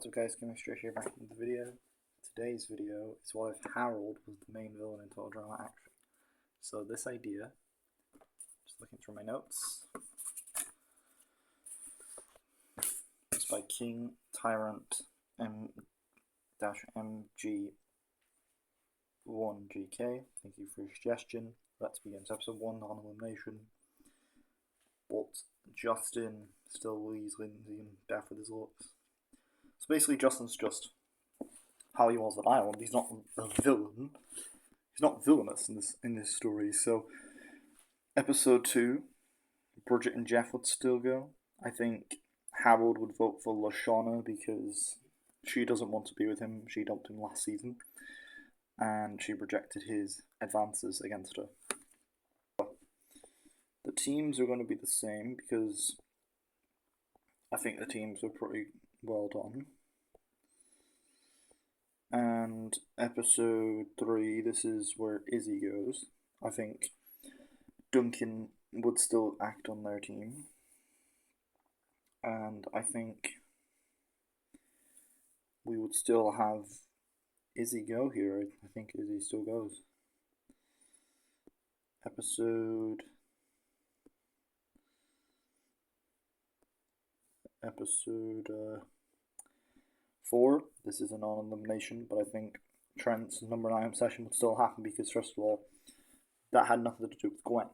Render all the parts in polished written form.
So guys, coming straight here back into the video. Today's video is what if Harold was the main villain in Total Drama Action. So this idea, just looking through my notes, is by King Tyrant M-MG1GK. Thank you for your suggestion. Let's begin. So episode 1, non-elimination. But Justin still leaves Lindsay and death with his looks. So basically Justin's just how he was at Ireland. He's not a villain. He's not villainous in this story. So episode 2, Bridget and Jeff would still go. I think Harold would vote for Lashana because she doesn't want to be with him. She dumped him last season, and she rejected his advances against her. The teams are going to be the same because I think the teams are pretty well done. And episode 3, this is where Izzy goes. I think Duncan would still act on their team. And I think we would still have Izzy go here. I think Izzy still goes. Episode 4, this is a non-elimination, but I think Trent's number 9 obsession would still happen because, first of all, that had nothing to do with Gwen.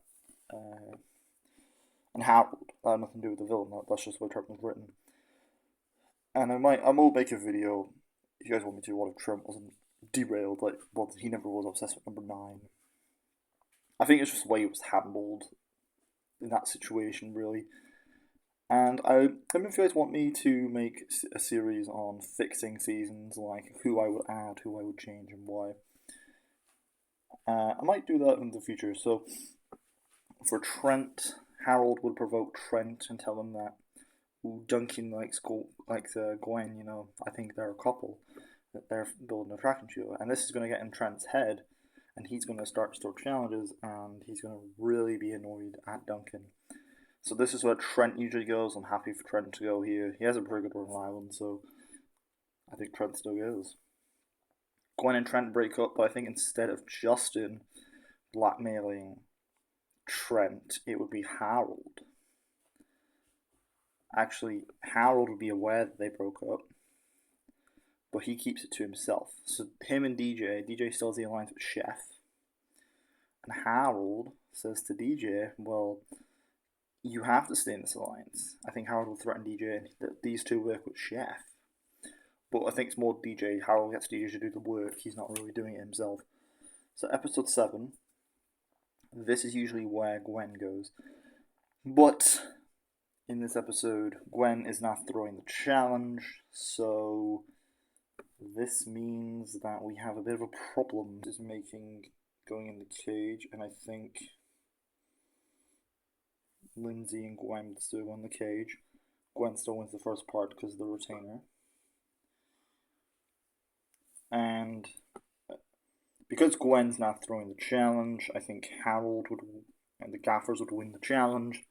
And Harold, that had nothing to do with the villain. That's just what Trent was written. And I will make a video, if you guys want me to, what if Trent wasn't derailed, like, well, he never was obsessed with number 9. I think it's just the way it was handled in that situation, really. And I don't know if you guys want me to make a series on fixing seasons, like who I would add, who I would change, and why. I might do that in the future. So, for Trent, Harold would provoke Trent and tell him that Duncan likes Gwen, I think they're a couple, that they're building an attraction to her. And this is going to get in Trent's head, and he's going to start challenges, and he's going to really be annoyed at Duncan. So this is where Trent usually goes. I'm happy for Trent to go here. He has a pretty good run on Ireland, so I think Trent still goes. Gwen and Trent break up, but I think instead of Justin blackmailing Trent, it would be Harold. Actually, Harold would be aware that they broke up, but he keeps it to himself. So him and DJ still has the alliance with Chef, and Harold says to DJ, well, you have to stay in this alliance. I think Harold will threaten DJ that these two work with Chef. But I think it's more DJ. Harold gets DJ to do the work. He's not really doing it himself. So episode 7. This is usually where Gwen goes. But in this episode, Gwen is not throwing the challenge. So this means that we have a bit of a problem. This is going in the cage. And I think Lindsay and Gwen still win the cage. Gwen still wins the first part because of the retainer. And because Gwen's not throwing the challenge, I think Harold and the gaffers would win the challenge.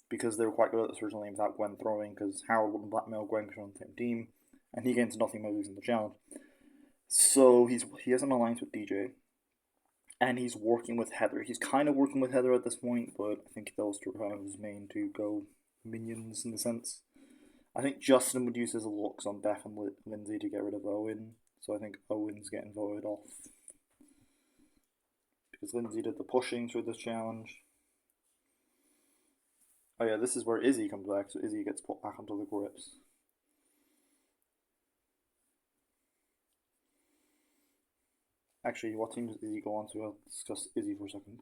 Because they were quite good at this originally without Gwen throwing, because Harold wouldn't blackmail Gwen because they're on the same team. And he gains nothing by losing the challenge. So he has an alliance with DJ. And he's working with Heather. He's kind of working with Heather at this point, but I think those two are kind of his main to go minions in a sense. I think Justin would use his looks on Beth and Lindsay to get rid of Owen. So I think Owen's getting voted off. Because Lindsay did the pushing through this challenge. Oh yeah, this is where Izzy comes back, so Izzy gets put back onto the grips. Actually, what team does Izzy go on to? I'll discuss Izzy for a second.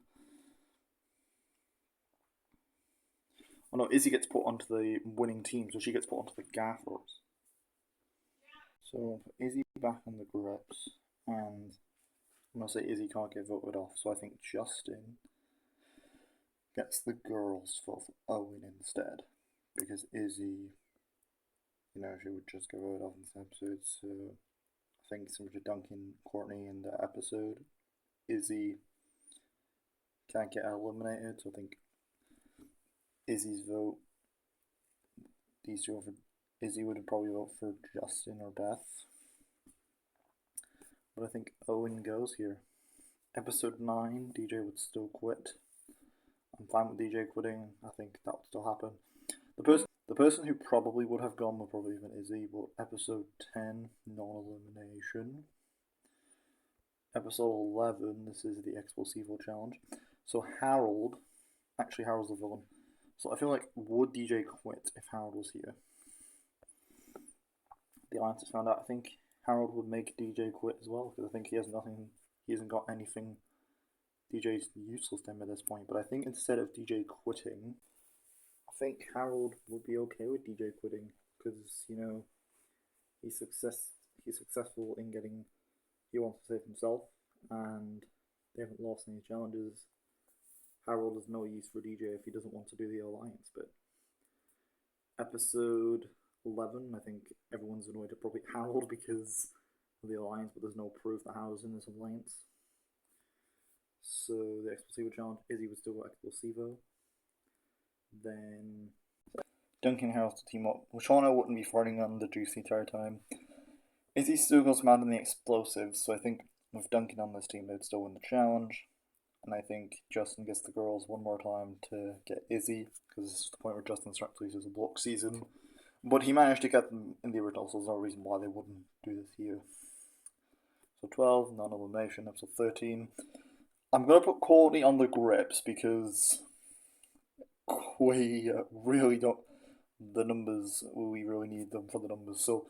Oh no, Izzy gets put onto the winning team, so she gets put onto the gaffers. So Izzy back on the grips, and I'm going to say Izzy can't get voted off, so I think Justin gets the girls for Owen instead. Because Izzy, she would just get voted off in this episode, so I think similar to Duncan, Courtney in the episode, Izzy can't get eliminated, so I think Izzy's vote, these two over Izzy would probably vote for Justin or Beth. But I think Owen goes here. Episode 9, DJ would still quit. I'm fine with DJ quitting. I think that would still happen. The person who probably would have gone would probably have been Izzy, but episode 10, non-elimination. Episode 11, this is the Explosivo challenge. So Harold, actually Harold's the villain. So I feel like, would DJ quit if Harold was here? The alliance has found out. I think Harold would make DJ quit as well, because I think he hasn't got anything. DJ's useless to him at this point, but I think instead of DJ quitting, I think Harold would be okay with DJ quitting, because, you know, he's successful in getting, he wants to save himself, and they haven't lost any challenges. Harold is no use for DJ if he doesn't want to do the alliance bit. Episode 11, I think everyone's annoyed at probably Harold because of the alliance, but there's no proof that Harold's in this alliance. So the Explosivo challenge, Izzy would still got Explosivo. Then Duncan and Harold to team up. Shauna wouldn't be fighting on the juice the entire time. Izzy still goes mad on the explosives, so I think with Duncan on this team, they'd still win the challenge. And I think Justin gets the girls one more time to get Izzy, because this is the point where Justin starts to lose his block season. But he managed to get them in the original, so there's no reason why they wouldn't do this here. So 12, non-elimination. Episode 13. I'm going to put Courtney on the grips because we really don't. The numbers, we really need them for the numbers. So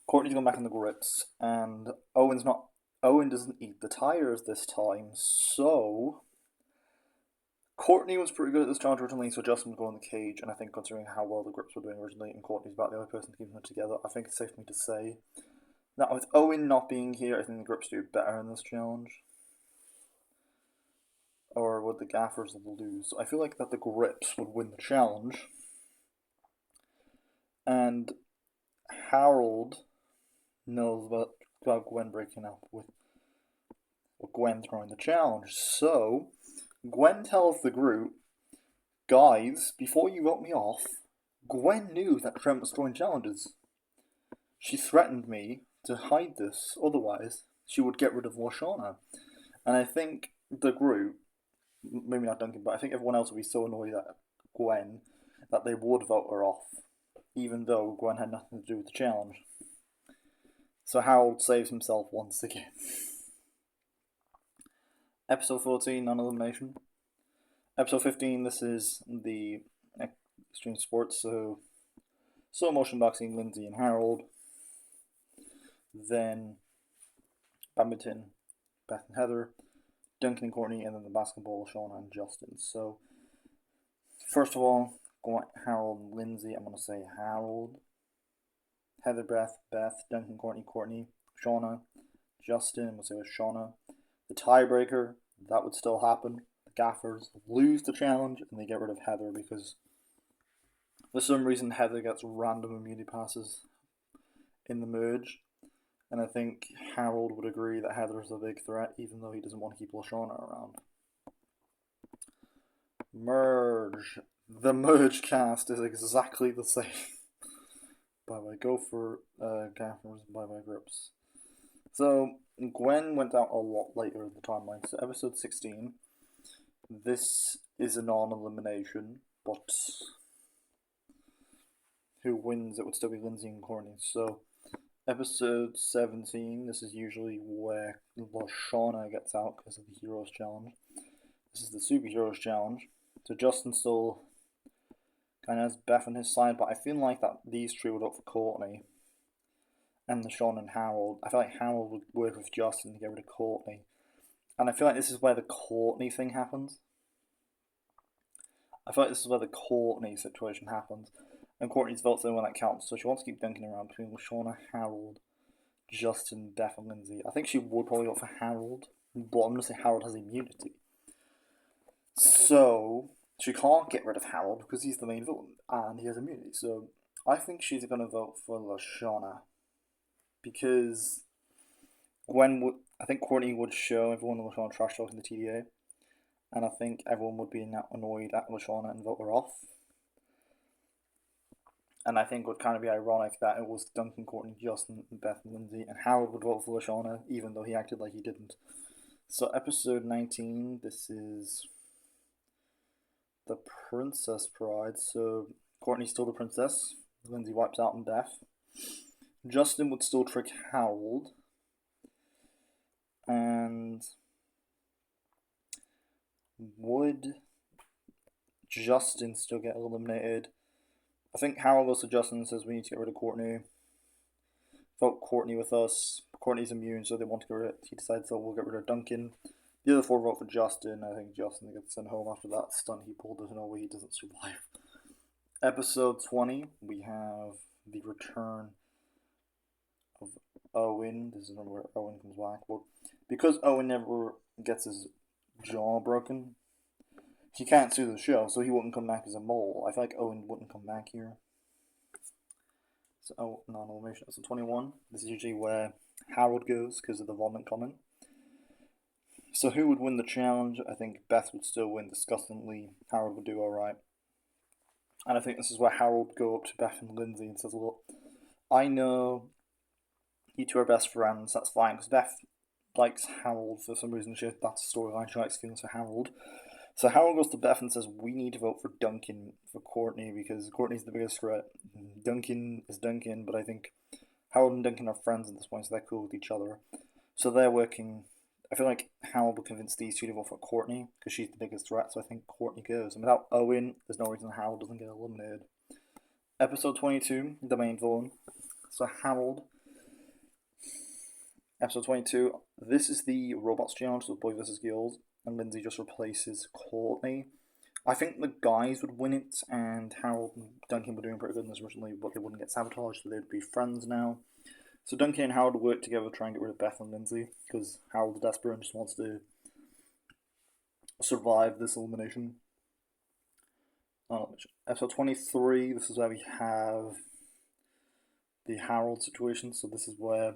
Courtney's going back in the grips, and Owen doesn't eat the tires this time, so Courtney was pretty good at this challenge originally, so Justin would go in the cage, and I think considering how well the grips were doing originally, and Courtney's about the only person keeping them together, I think it's safe for me to say that with Owen not being here, I think the grips do better in this challenge. Or would the gaffers lose? I feel like that the grips would win the challenge. And Harold knows about Gwen breaking up with Gwen throwing the challenge. So Gwen tells the group, guys, before you vote me off, Gwen knew that Trent was throwing challenges. She threatened me to hide this, otherwise she would get rid of Lashana. And I think the group, maybe not Duncan, but I think everyone else would be so annoyed at Gwen that they would vote her off, even though Gwen had nothing to do with the challenge. So Harold saves himself once again. Episode 14, non-elimination. Episode 15, this is the extreme sports, so slow motion boxing, Lindsay and Harold. Then badminton, Beth and Heather. Duncan and Courtney, and then the basketball, Shauna and Justin. So, first of all, Harold and Lindsay, I'm going to say Harold. Heather, Beth, Duncan, Courtney, Shauna, Justin, I'm going to say Shauna. The tiebreaker, that would still happen. The gaffers lose the challenge, and they get rid of Heather because for some reason Heather gets random immunity passes in the merge. And I think Harold would agree that Heather's a big threat, even though he doesn't want to keep Lashana around. Merge. The merge cast is exactly the same. Bye-bye. Go for gaffers, bye-bye grips. So, Gwen went out a lot later in the timeline. So, episode 16. This is a non-elimination, but who wins? It would still be Lindsay and Courtney. So, episode 17, this is usually where Lashana gets out because of the Heroes Challenge. This is the Superheroes Challenge. So Justin still kind of has Beth on his side, but I feel like that these three would vote for Courtney. And Lashana and Harold. I feel like Harold would work with Justin to get rid of Courtney. And I feel like this is where the Courtney thing happens. I feel like this is where the Courtney situation happens. And Courtney's vote's the only one that counts, so she wants to keep dunking around between Lashana, Harold, Justin, Beth, and Lindsay. I think she would probably vote for Harold, but I'm going to say Harold has immunity. So, she can't get rid of Harold because he's the main villain, and he has immunity. So, I think she's going to vote for Lashana. Because I think Courtney would show everyone that Lashana trash talking the TDA. And I think everyone would be annoyed at Lashana and vote her off. And I think it would kind of be ironic that it was Duncan, Courtney, Justin, Beth, and Lindsay, and Harold would vote for Lashana, even though he acted like he didn't. So, episode 19, this is the Princess Bride. So, Courtney's still the princess. Lindsay wipes out on Beth. Justin would still trick Harold. And would Justin still get eliminated? I think Harold goes to Justin and says we need to get rid of Courtney. Vote Courtney with us. Courtney's immune, so they want to get rid of it. He decides that we'll get rid of Duncan. The other four vote for Justin. I think Justin gets sent home after that stunt he pulled. There's no way he doesn't survive. Episode 20, we have the return of Owen. This is where Owen comes back. But because Owen never gets his jaw broken, he can't sue the show, so he wouldn't come back as a mole. I feel like Owen wouldn't come back here. So, non-elimination. So 21. This is usually where Harold goes because of the vomit comment. So who would win the challenge? I think Beth would still win disgustingly. Harold would do alright. And I think this is where Harold would go up to Beth and Lindsay and says, look, I know you two are best friends, that's fine, because Beth likes Harold for some reason. That's the storyline, she likes feelings for Harold. So Harold goes to Beth and says, we need to vote for Duncan for Courtney because Courtney's the biggest threat. Duncan is Duncan, but I think Harold and Duncan are friends at this point, so they're cool with each other. So they're working. I feel like Harold will convince these two to vote for Courtney because she's the biggest threat, so I think Courtney goes. And without Owen, there's no reason Harold doesn't get eliminated. Episode 22, the main villain. So Harold. Episode 22, this is the Robots Challenge, so Boy vs. Girls. And Lindsay just replaces Courtney. I think the guys would win it, and Harold and Duncan were doing pretty good in this originally, but they wouldn't get sabotaged, so they'd be friends now. So Duncan and Harold work together to try and get rid of Beth and Lindsay, because Harold's desperate and just wants to survive this elimination. Episode 23, this is where we have the Harold situation, so this is where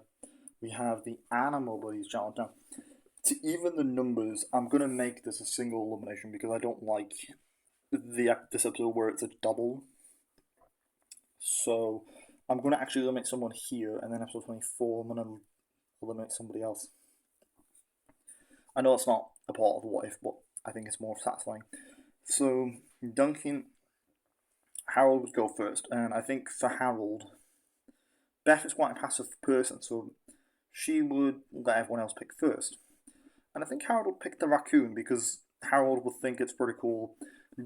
we have the Animal Buddies challenge. Now, to even the numbers, I'm going to make this a single elimination because I don't like this episode where it's a double. So I'm going to actually eliminate someone here, and then episode 24, I'm going to eliminate somebody else. I know it's not a part of What If, but I think it's more satisfying. So Duncan, Harold would go first, and I think for Harold, Beth is quite a passive person, so she would let everyone else pick first. And I think Harold would pick the raccoon because Harold would think it's pretty cool.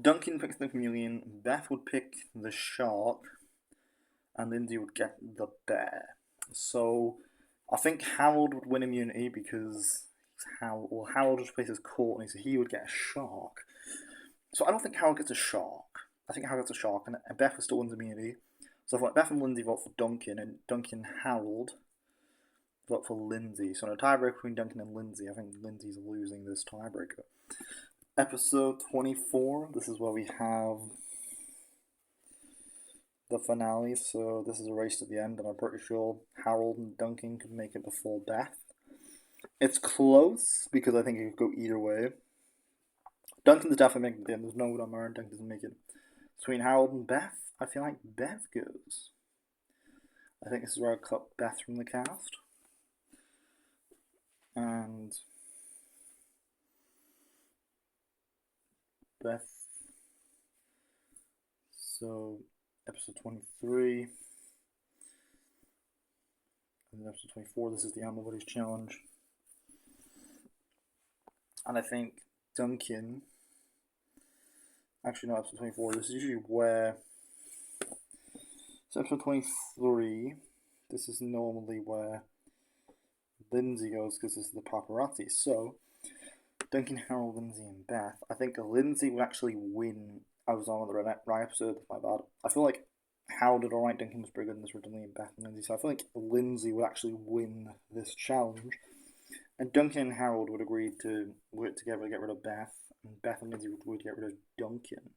Duncan picks the chameleon, Beth would pick the shark, and Lindsay would get the bear. So I think Harold would win immunity because Harold just places Courtney, so he would get a shark. So I don't think Harold gets a shark. I think Harold gets a shark, and Beth still wins immunity. So I thought Beth and Lindsay vote for Duncan, and Duncan and Harold vote for Lindsay. So in a tiebreaker between Duncan and Lindsay, I think Lindsay's losing this tiebreaker. Episode 24, this is where we have the finale. So this is a race to the end, and I'm pretty sure Harold and Duncan could make it before Beth. It's close, because I think it could go either way. Duncan's definitely making it in. There's no doubt Duncan doesn't make it. Between Harold and Beth, I feel like Beth goes. I think this is where I cut Beth from the cast. And Beth. So episode 23. And then episode 24, this is the Animal Buddies Challenge. And I think Duncan. Actually, no, episode 24. This is usually where. So episode 23. This is normally where Lindsay goes because this is the paparazzi. So Duncan, Harold, Lindsay, and Beth. I think Lindsay would actually win. I was on the right episode. My bad. I feel like Harold did alright. Duncan was pretty good in this originally, and Beth and Lindsay. So I feel like Lindsay would actually win this challenge. And Duncan and Harold would agree to work together to get rid of Beth. And Beth and Lindsay would agree to get rid of Duncan.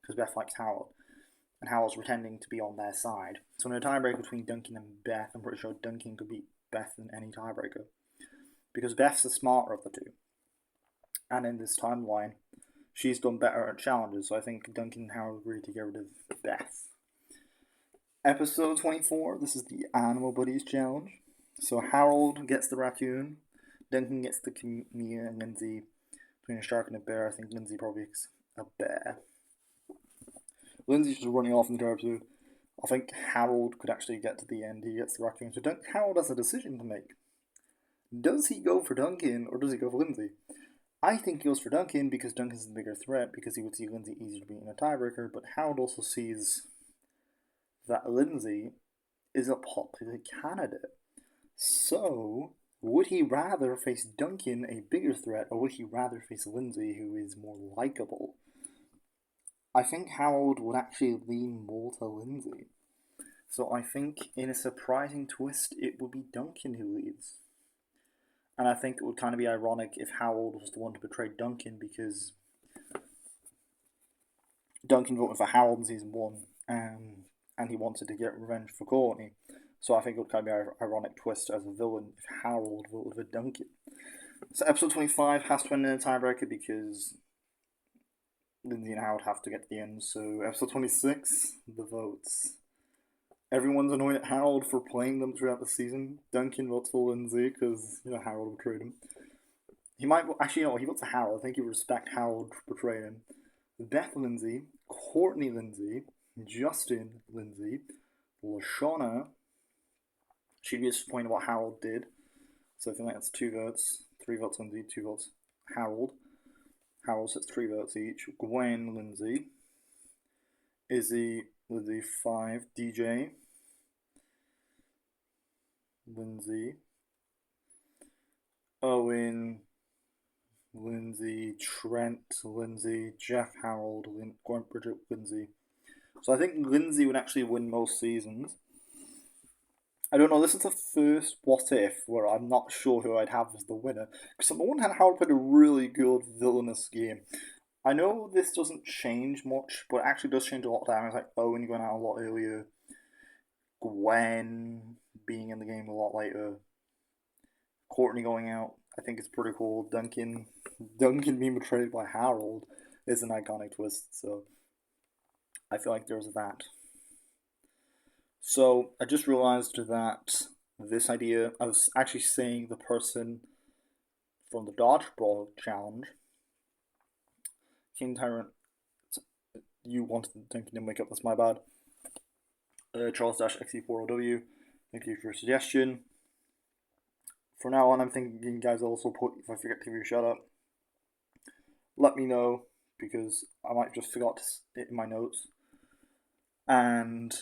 Because Beth likes Harold. And Harold's pretending to be on their side. So in a tiebreaker between Duncan and Beth, I'm pretty sure Duncan could beat Beth in any tiebreaker. Because Beth's the smarter of the two. And in this timeline, she's done better at challenges. So I think Duncan and Harold agree to get rid of Beth. Episode 24, this is the Animal Buddies Challenge. So Harold gets the raccoon, Duncan gets the Mia, and Lindsay between a shark and a bear. I think Lindsay probably gets a bear. Lindsay's just running off in the episode. I think Harold could actually get to the end. He gets the raccoon. So Harold has a decision to make. Does he go for Duncan or does he go for Lindsay? I think he goes for Duncan because Duncan's the bigger threat because he would see Lindsay easier to beat in a tiebreaker, but Harold also sees that Lindsay is a popular candidate. So, would he rather face Duncan, a bigger threat, or would he rather face Lindsay, who is more likable? I think Harold would actually lean more to Lindsay. So I think in a surprising twist, it would be Duncan who leads. And I think it would kind of be ironic if Harold was the one to betray Duncan because Duncan voted for Harold in season 1, and he wanted to get revenge for Courtney. So I think it would kind of be an ironic twist as a villain if Harold voted for Duncan. So episode 25 has to end in a tiebreaker because Lindsay and Harold have to get to the end. So episode 26, the votes. Everyone's annoyed at Harold for playing them throughout the season. Duncan votes for Lindsay because, Harold betrayed him. He might, actually, he votes for Harold. I think he would respect Harold for betraying him. Beth Lindsay, Courtney Lindsay, Justin Lindsay, Lashana. She'd be disappointed what Harold did. So I think that's 2 votes. 3 votes Lindsay, 2 votes Harold. Harold gets 3 votes each. Gwen Lindsay. Izzy Lindsay 5. DJ Lindsay. Owen Lindsay. Trent Lindsay. Jeff Harold. Bridget Lindsay. So I think Lindsay would actually win most seasons. I don't know, this is the first what if where I'm not sure who I'd have as the winner. Because on the one hand, Harold played a really good villainous game. I know this doesn't change much, but it actually does change a lot of times. Like Owen going out a lot earlier, Gwen being in the game a lot later, Courtney going out. I think it's pretty cool. Duncan being betrayed by Harold is an iconic twist, so I feel like there's that. So I just realized that this idea, I was actually saying the person from the dodgeball challenge, King Tyrant, you wanted Duncan to make up, that's my bad. Charles-XE4OW, thank you for your suggestion. For now on, I'm thinking you guys also put, if I forget to give you a shout out, let me know, because I might just forgot it in my notes. And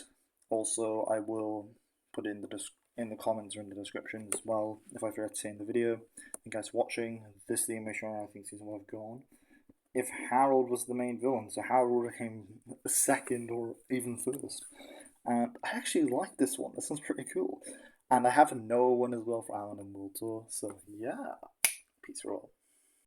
also, I will put it in the comments or in the description as well if I forget to say in the video. Thank you guys for watching. This is the animation I think season 1 have gone. If Harold was the main villain, so Harold came second or even first. And I actually like this one. This one's pretty cool. And I have a no one as well for Alan and World Tour. So yeah, peace for all.